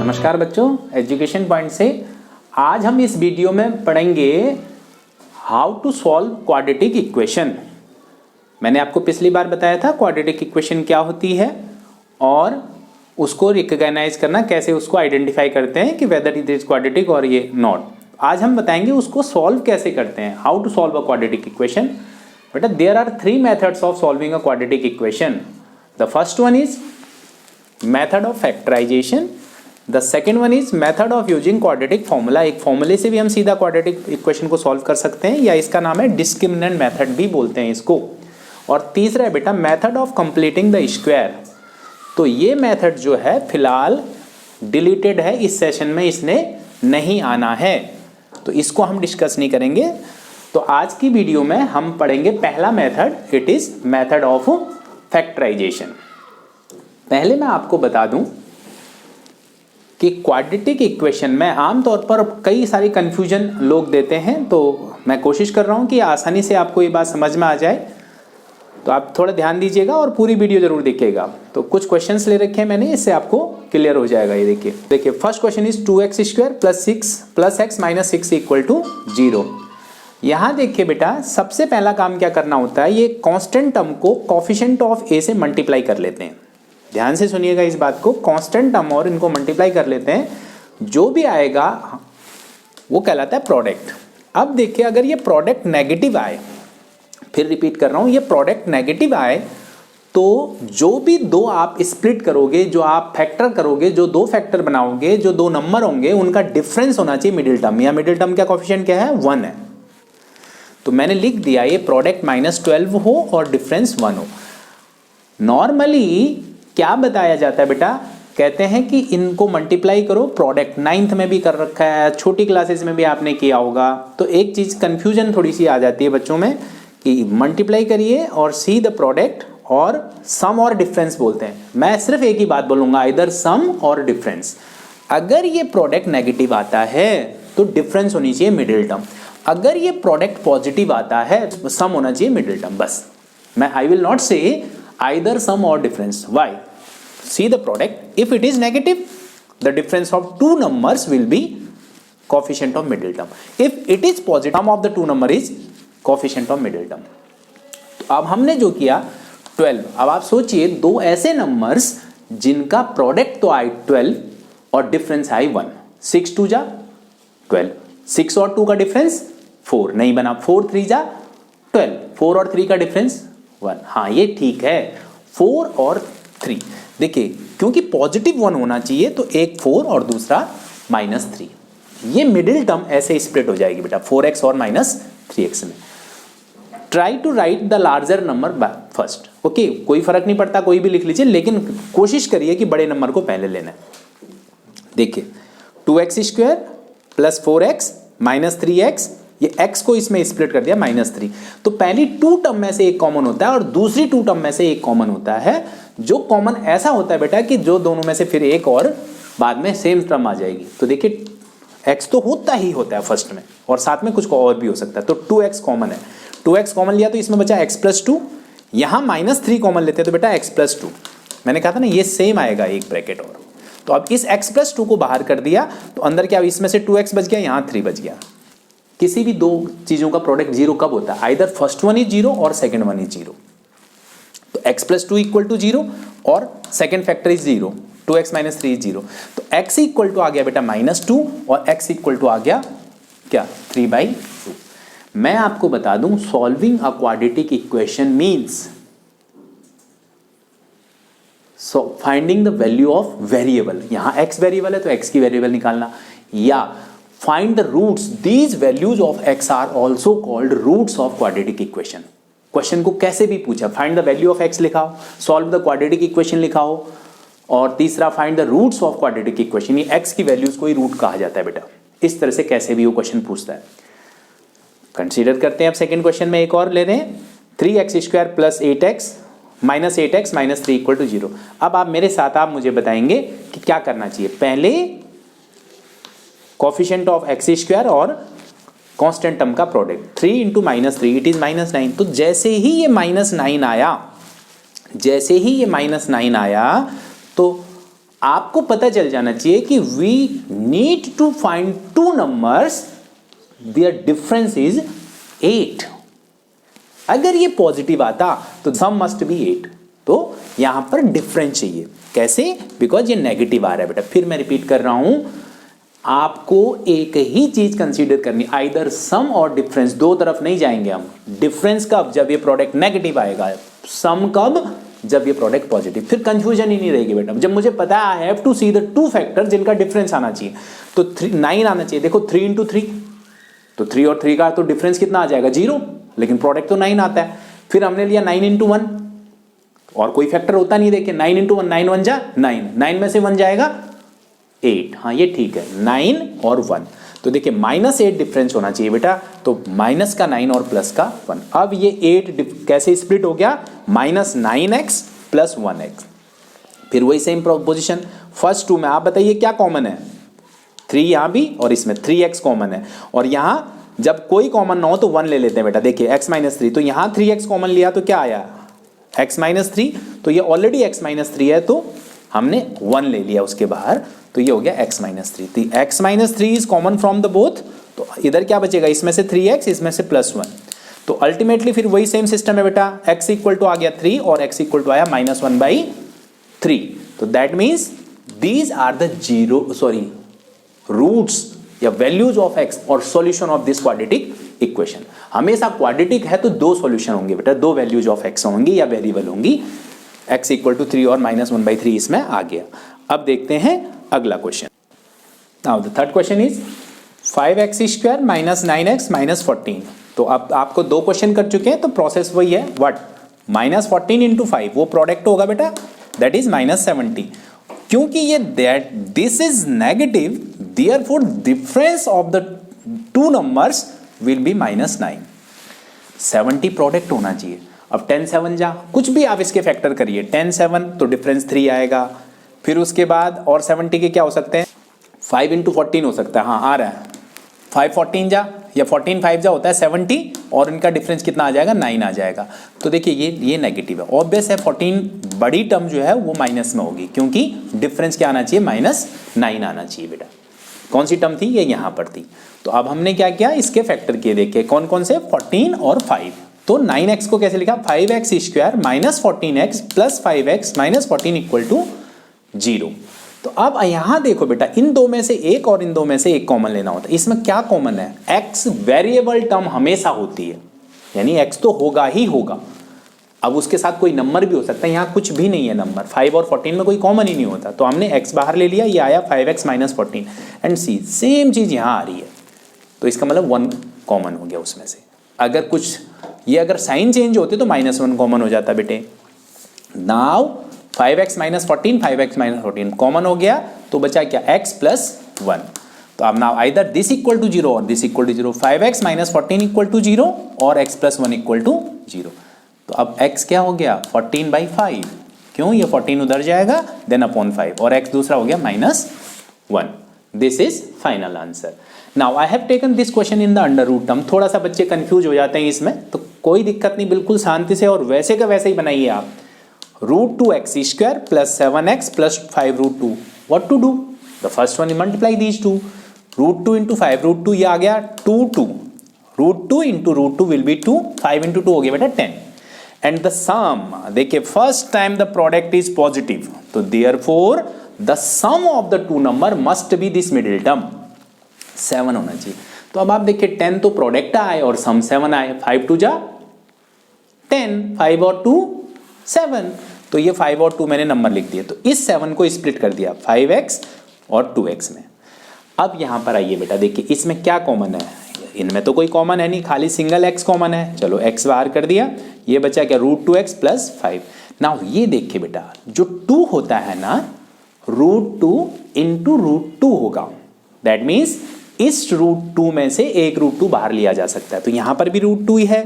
नमस्कार बच्चों, education point से आज हम इस वीडियो में पढ़ेंगे how to solve quadratic equation. मैंने आपको पिछली बार बताया था क्वाड्रेटिक इक्वेशन क्या होती है और उसको रिकॉग्नाइज करना, कैसे उसको आइडेंटिफाई करते हैं कि वेदर इट इज क्वाड्रेटिक और ये नॉट। आज हम बताएंगे उसको सॉल्व कैसे करते हैं, how to solve a quadratic equation. बेटा there are 3 methods of solving a quadratic equation. The first one is method of factorization, the second one is method of using quadratic formula. एक फॉर्मूले से भी हम सीधा क्वाड्रेटिक इक्वेशन को solve कर सकते हैं, या इसका नाम है डिस्क्रिमिनेंट मेथड भी बोलते हैं इसको। और तीसरा है बेटा method of completing the square. तो ये मेथड जो है फिलहाल डिलीटेड है, इस सेशन में इसने नहीं आना है, तो इसको हम डिस्कस नहीं करेंगे। तो आज की वीडियो में हम पढ़ेंगे पहला method, it is method of factorization. पहले मैं आपको बता दूं कि क्वाड्रेटिक इक्वेशन में आमतौर पर कई सारी कंफ्यूजन लोग देते हैं, तो मैं कोशिश कर रहा हूं कि आसानी से आपको ये बात समझ में आ जाए। तो आप थोड़ा ध्यान दीजिएगा और पूरी वीडियो जरूर देखिएगा। तो कुछ क्वेश्चंस ले रखे हैं मैंने, इससे आपको क्लियर हो जाएगा। ये देखिए first question is 2x² plus x minus 6 equal to 0। यहाँ देखिए बेटा सबसे पहला काम क्या करना होता है, ये कांस्टेंट टर्म को कोफिशिएंट ऑफ a से मल्टीप्लाई कर लेते हैं। ध्यान से सुनिएगा इस बात को, कांस्टेंट टर्म और इनको मल्टीप्लाई कर लेते हैं, जो भी आएगा वो कहलाता है प्रोडक्ट। अब देखिए अगर ये प्रोडक्ट नेगेटिव आए, फिर रिपीट कर रहा हूं, ये प्रोडक्ट नेगेटिव आए तो जो भी दो आप स्प्लिट करोगे, जो आप फैक्टर करोगे, जो दो फैक्टर बनाओगे, जो दो नंबर होंगे उनका डिफरेंस होना चाहिए मिडिल टर्म। या मिडिल टर्म का कोफिशिएंट क्या है, 1 है। तो मैंने लिख दिया ये प्रोडक्ट -12 हो और डिफरेंस 1 हो। नॉर्मली क्या बताया जाता है बेटा, कहते हैं कि इनको मल्टीप्लाई करो, प्रोडक्ट 9th में भी कर रखा है, छोटी क्लासेस में भी आपने किया होगा। तो एक चीज कंफ्यूजन थोड़ी सी आ जाती है बच्चों में कि मल्टीप्लाई करिए और सी द प्रोडक्ट, और सम और डिफरेंस बोलते हैं। मैं सिर्फ एक ही बात बोलूंगा, इधर सम और डिफरेंस। अगर ये प्रोडक्ट नेगेटिव आता है तो डिफरेंस होनी चाहिए मिडिल टर्म, अगर ये प्रोडक्ट पॉजिटिव आता है सम होना चाहिए मिडिल टर्म। बस मैं आई विल नॉट से either sum or difference. Why? See the product. If it is negative, the difference of two numbers will be coefficient of middle term. If it is positive, sum of the two number is coefficient of middle term. तो अब हमने जो किया 12। अब आप सोचिए दो ऐसे नंबर्स जिनका प्रोडक्ट तो आई 12 और डिफरेंस आई 1। 6 2 जा 12, 6 और 2 का डिफरेंस 4 नहीं बना, 4 3 जा 12, 4 और 3 का डिफरेंस 1। हाँ ये ठीक है, 4 और 3। देखिए क्योंकि पॉजिटिव 1 होना चाहिए तो एक 4 और दूसरा -3। ये मिडिल टर्म ऐसे स्प्लिट हो जाएगी बेटा 4x और -3x में। Try to write the larger number first. Okay, कोई फर्क नहीं पड़ता, कोई भी लिख लीजिए, लेकिन कोशिश करिए कि बड़े नंबर को पहले लेना है। देखिए 2x² plus 4x minus 3x, ये x को इसमें स्प्लिट कर दिया -3। तो पहली 2 टर्म में से एक कॉमन होता है और दूसरी 2 टर्म में से एक कॉमन होता है। जो कॉमन ऐसा होता है बेटा कि जो दोनों में से फिर एक और बाद में सेम टर्म आ जाएगी। तो देखिए x तो होता ही होता है फर्स्ट में, और साथ में कुछ और भी हो सकता है। तो 2x कॉमन है, 2x कॉमन लिया तो इसमें बचा x+2। यहाँ -3 कॉमन लेते हैं तो बेटा x+2। मैंने कहा था ना ये सेम आएगा, एक ब्रैकेट और। तो अब इस x+2 को बाहर कर दिया तो अंदर क्या, इसमें से 2x बच गया, यहाँ 3 बच गया। किसी भी दो चीजों का प्रोडक्ट 0 कब होता है, आइदर फर्स्ट वन इज 0 और सेकंड वन इज 0। तो x+2 इक्वल टू 0 और second factor is 0, 2x minus 3 is 0। तो x इक्वल टू आ गया बेटा -2 और x इक्वल टू आ गया क्या, 3/2। मैं आपको बता दूं solving a quadratic equation means finding the value of variable. यहां x वेरिएबल है तो x की वेरिएबल निकालना, या find the roots. These values of x are also called roots of quadratic equation. Question को कैसे भी पूछा, find the value of x लिखाओ, सॉल्व द क्वाड्रेटिक इक्वेशन लिखाओ, और तीसरा find the roots of quadratic equation. ये x की वैल्यूज को ही रूट कहा जाता है बेटा। इस तरह से कैसे भी वो क्वेश्चन पूछता है। कंसीडर करते हैं अब सेकंड क्वेश्चन में एक और ले रहे हैं, 3x² plus 8x minus 8x minus 3 equal to 0। अब आप मेरे साथ, आप मुझे बताएंगे कि क्या करना चाहिए। पहले कोफिशिएंट ऑफ x² और कांस्टेंट टर्म का प्रोडक्ट, 3 इंटू -3 इट इज -9। तो जैसे ही ये -9 आया, जैसे ही ये -9 आया तो आपको पता चल जाना चाहिए कि we need to find two numbers their difference is 8। अगर ये पॉजिटिव आता तो सम मस्ट बी 8, तो यहां पर डिफरेंस चाहिए। कैसे? बिकॉज ये नेगेटिव आ रहा है बेटा। फिर मैं रिपीट कर रहा हूं, आपको एक ही चीज कंसीडर करनी, आइदर सम और डिफरेंस, दो तरफ नहीं जाएंगे हम। डिफरेंस कब? जब ये प्रोडक्ट नेगेटिव आएगा। सम कब? जब ये प्रोडक्ट पॉजिटिव। फिर कंफ्यूजन ही नहीं रहेगी बेटा। जब मुझे पता है I have to see the two factor जिनका डिफरेंस आना चाहिए, तो 9 आना चाहिए। देखो 3 इंटू 3, तो 3 और 3 का तो डिफरेंस कितना आ जाएगा? 0, लेकिन प्रोडक्ट तो 9 आता है। फिर हमने लिया 9 इंटू 1, और कोई फैक्टर होता नहीं। देखिए 9 इंटू 1, 9 1 जा 9, 9 में से 1 जाएगा 8। हाँ ये ठीक है, 9 और 1। तो देखिए -8 डिफरेंस होना चाहिए बेटा, तो माइनस का 9 और प्लस का 1। अब ये 8 कैसे स्प्लिट हो गया? -9x plus 1x। फिर वही सेम प्रोपोजिशन फर्स्ट 2 में। आप बताइए क्या कॉमन है? 3 यहां भी, और इसमें 3x कॉमन है। और यहां जब कोई कॉमन ना हो तो 1 ले लेते हैं बेटा। देखिए x - 3, तो यहां 3x कॉमन लिया तो क्या आया? x - 3, तो ये ऑलरेडी x - 3 है, तो हमने 1 ले लिया उसके बाहर, तो ये हो गया x - 3। तो x - 3 is common from the both, तो इधर क्या बचेगा? इसमें से 3x, इसमें से +1। तो अल्टीमेटली फिर वही सेम सिस्टम है बेटा। x इक्वल टू आ गया 3 और x इक्वल टू आया -1/3। तो that means these are the roots या वैल्यूज ऑफ x और solution of this quadratic equation. हमेशा क्वाड्रेटिक है तो दो सॉल्यूशन होंगे बेटा, दो वैल्यूज ऑफ x होंगी या वेरिएबल होंगी। x इक्वल टू 3 और -1/3 इसमें आ गया। अब देखते हैं अगला question. Now the third question is 5x² - 9x - 14। तो अब आपको दो क्वेश्चन कर चुके हैं, तो प्रोसेस वही है। व्हाट? -14 इंटू 5, वो प्रोडक्ट होगा बेटा, दैट इज -70। क्योंकि ये this is negative, therefore difference of the two numbers will be -9। 70 product होना चाहिए। अब 10 7 जा, कुछ भी आप इसके फैक्टर करिए, 10 7 तो डिफरेंस 3 आएगा। फिर उसके बाद और 70 के क्या हो सकते हैं? 5 इंटू 14 हो सकता है। हाँ आ रहा है। 5 14 जा, या 14 5 जा होता है 70, और इनका डिफरेंस कितना आ जाएगा? 9 आ जाएगा। तो देखिए ये नेगेटिव है, ऑब्वियस है। 14 बड़ी टर्म जो है वो माइनस में होगी, क्योंकि डिफरेंस क्या आना चाहिए? -9 आना चाहिए बेटा। कौन सी टर्म थी? ये यहाँ पर थी। तो अब हमने क्या किया? इसके फैक्टर किए, देखिए कौन कौन से? 14 और 5। तो 9x को कैसे लिखा? 5x² - 14x + 5x - 14 equal to 0। तो अब यहां देखो बेटा, इन दो में से एक और इन दो में से एक कॉमन लेना होता है। इसमें क्या कॉमन है? x वेरिएबल टर्म हमेशा होती है, यानी x तो होगा ही होगा। अब उसके साथ कोई नंबर भी हो सकता है, यहां कुछ भी नहीं है नंबर। 5 और 14 में कोई कॉमन ही नहीं होता, तो हमने x बाहर ले लिया, ये आया 5x - 14। एंड सी सेम चीज यहां आ रही है, तो इसका मतलब 1 कॉमन हो गया उसमें से। अगर कुछ ये अगर साइन चेंज होते तो -1 कॉमन हो जाता बेटे। नाउ 5x - 14, 5x - 14 कॉमन हो गया, तो बचा क्या? x + 1। तो अब now either this equal to 0 और this equal to 0। 5x - 14 equal to 0 और x + 1 इक्वल टू 0। तो अब x क्या हो गया? 14/5। क्यों? ये 14 उधर जाएगा, देन अपॉन 5, और x दूसरा हो गया -1। This is final answer. Now I have taken this question in the under root term. थोड़ा सा बच्चे कंफ्यूज हो जाते हैं इसमें, तो कोई दिक्कत नहीं, बिल्कुल शांति से और वैसे का वैसे ही बनाइए आप। √2x² + 7x + 5√2। What to do? The first one multiply these two. √2 into 5, √2 ये आ गया 2 √2 इंटू √2 विल बी 2, 5 इंटू 2 हो गया बेटा 10। एंड द सम, देखिए first time the product is positive, तो therefore the sum of the two number must be this middle term, 7 होना चाहिए। तो अब आप देखिए 10 तो प्रोडक्ट आए और सम 7 आए। 5 2 जा 10, 5 और 2 7, तो ये 5 और 2 मैंने नंबर लिख दिए। तो इस 7 को स्प्लिट कर दिया 5x और 2x में। अब यहां पर आइए बेटा, देखिए इसमें क्या कॉमन है? इनमें तो कोई कॉमन है नहीं, खाली सिंगल x कॉमन है। चलो x बाहर कर दिया, ये बचा क्या? √2x + 5। नाउ ये देखिए बेटा, जो 2 होता है ना, √2 इंटू √2 होगा। दैट मीन्स इस √2 में से एक √2 बाहर लिया जा सकता है। तो यहां पर भी √2 ही है,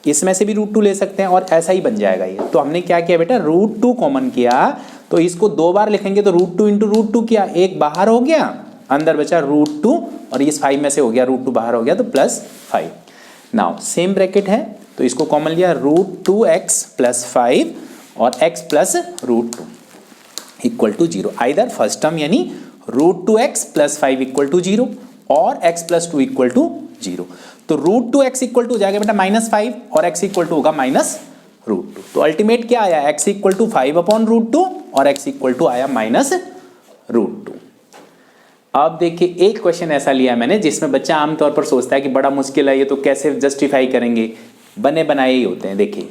इसमें से भी √2 ले सकते हैं, और ऐसा ही बन जाएगा ये। तो हमने क्या किया बेटा? √2 कॉमन किया, तो इसको 2 बार लिखेंगे, तो √2 इंटू √2 किया, एक बाहर हो गया, अंदर बचा √2, और इस 5 में से हो गया √2 बाहर हो गया, तो +5। नाउ सेम ब्रैकेट है, तो इसको कॉमन लिया, √2x + 5 और x + √2। Equal to 0, either first term यानी √2x + 5 इक्वल टू 0 और x + 2 इक्वल टू 0। तो √2x इक्वल टू हो जाएगा बेटा -5 और x इक्वल टू होगा -√2। तो अल्टीमेट क्या आया, x इक्वल टू 5/√2 और x इक्वल टू आया -√2। अब देखिए एक क्वेश्चन ऐसा लिया मैंने जिसमें बच्चा आमतौर पर सोचता है कि बड़ा मुश्किल है ये, तो कैसे जस्टिफाई करेंगे, बने बनाए ही होते हैं। देखिए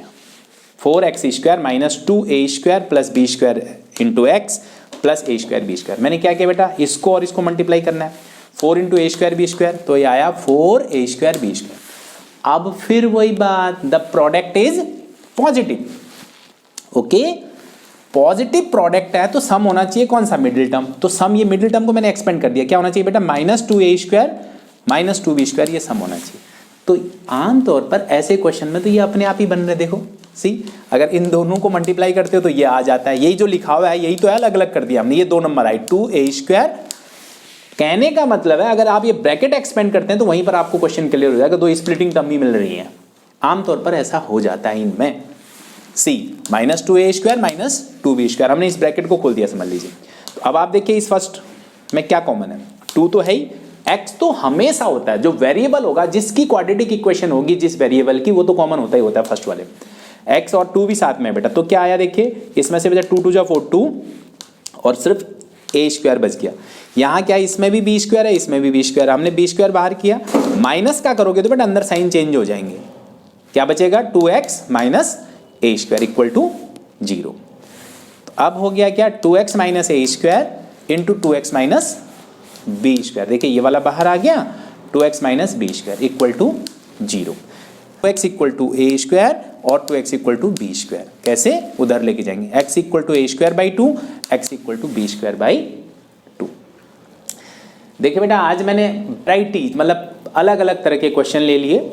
4x² - 2a² + b² into x plus a² b²। मैंने क्या किया बेटा, इसको और इसको मल्टीप्लाई करना है, 4 × a² b², तो ये आया 4a² b²। अब फिर वही बात, the product is positive. Okay, positive product है तो सम होना चाहिए कौन सा, मिडिल टर्म। तो सम, ये मिडिल टर्म को मैंने एक्सपेंड कर दिया, क्या होना चाहिए बेटा, -2a² - 2b², ये सम होना चाहिए। तो आमतौर पर ऐसे क्वेश्चन में तो ये अपने आप ही बन रहे, देखो सी, अगर इन दोनों को मल्टीप्लाई करते हो तो ये आ जाता है, यही जो लिखा हुआ है यही तो है, अलग अलग कर दिया हमने, ये 2 नंबर आई 2a²। कहने का मतलब है अगर आप ये ब्रैकेट एक्सपेंड करते हैं तो वहीं पर आपको क्वेश्चन क्लियर हो जाएगा, 2 स्प्लिटिंग टर्म ही मिल रही है। आमतौर पर ऐसा हो जाता है इनमें। सी -2a² - 2b², हमने इस ब्रैकेट को खोल दिया, समझ लीजिए। तो अब आप देखिए इस फर्स्ट में क्या कॉमन है, 2 तो है ही, x तो हमेशा होता है, जो वेरिएबल होगा जिसकी क्वाड्रेटिक इक्वेशन होगी जिस वेरिएबल की, वो तो कॉमन होता ही होता है फर्स्ट वाले। x और 2 भी साथ में है बेटा, तो क्या आया देखिए, इसमें से बेटा 2 × 2 = 4 2 और सिर्फ a² बच गया। यहाँ क्या है, इसमें भी b² है, इसमें भी b², हमने b² बाहर किया, माइनस का करोगे तो बेटा अंदर साइन चेंज हो जाएंगे, क्या बचेगा 2x - a² इक्वल टू 0। तो अब हो गया क्या, 2x - a² into 2x - b², देखिए ये वाला बाहर आ गया, 2x - b² equal to 0। 2x equal to a² और 2x इक्वल टू b², कैसे उधर लेके जाएंगे, x equal to a²/2, x equal to b²/2। देखिए बेटा आज मैंने वैरायटी, मतलब अलग अलग तरह के क्वेश्चन ले लिए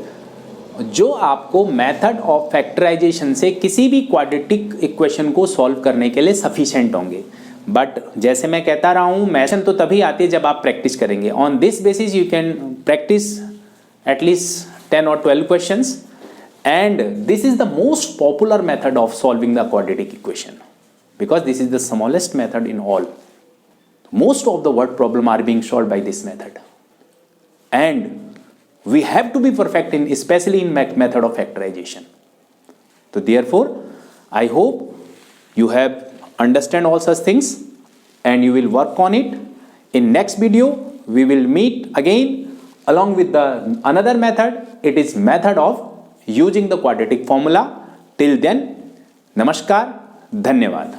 जो आपको मेथड ऑफ फैक्टराइजेशन से किसी भी क्वाड्रेटिक इक्वेशन को सॉल्व करने के लिए सफिशिएंट होंगे। बट जैसे मैं कहता रहा हूँ, मैथन तो तभी आती है जब आप प्रैक्टिस करेंगे। On this basis you can practice at least 10 or 12 questions, and this is the most popular method of solving the quadratic equation because this is the smallest method in all. Most of the word problem are being solved by this method, and we have to be perfect in, especially in method of factorization. So therefore I hope you have understand all such things and you will work on it. In next video we will meet again along with the another method. It is method of using the quadratic formula. Till then, namaskar, धन्यवाद।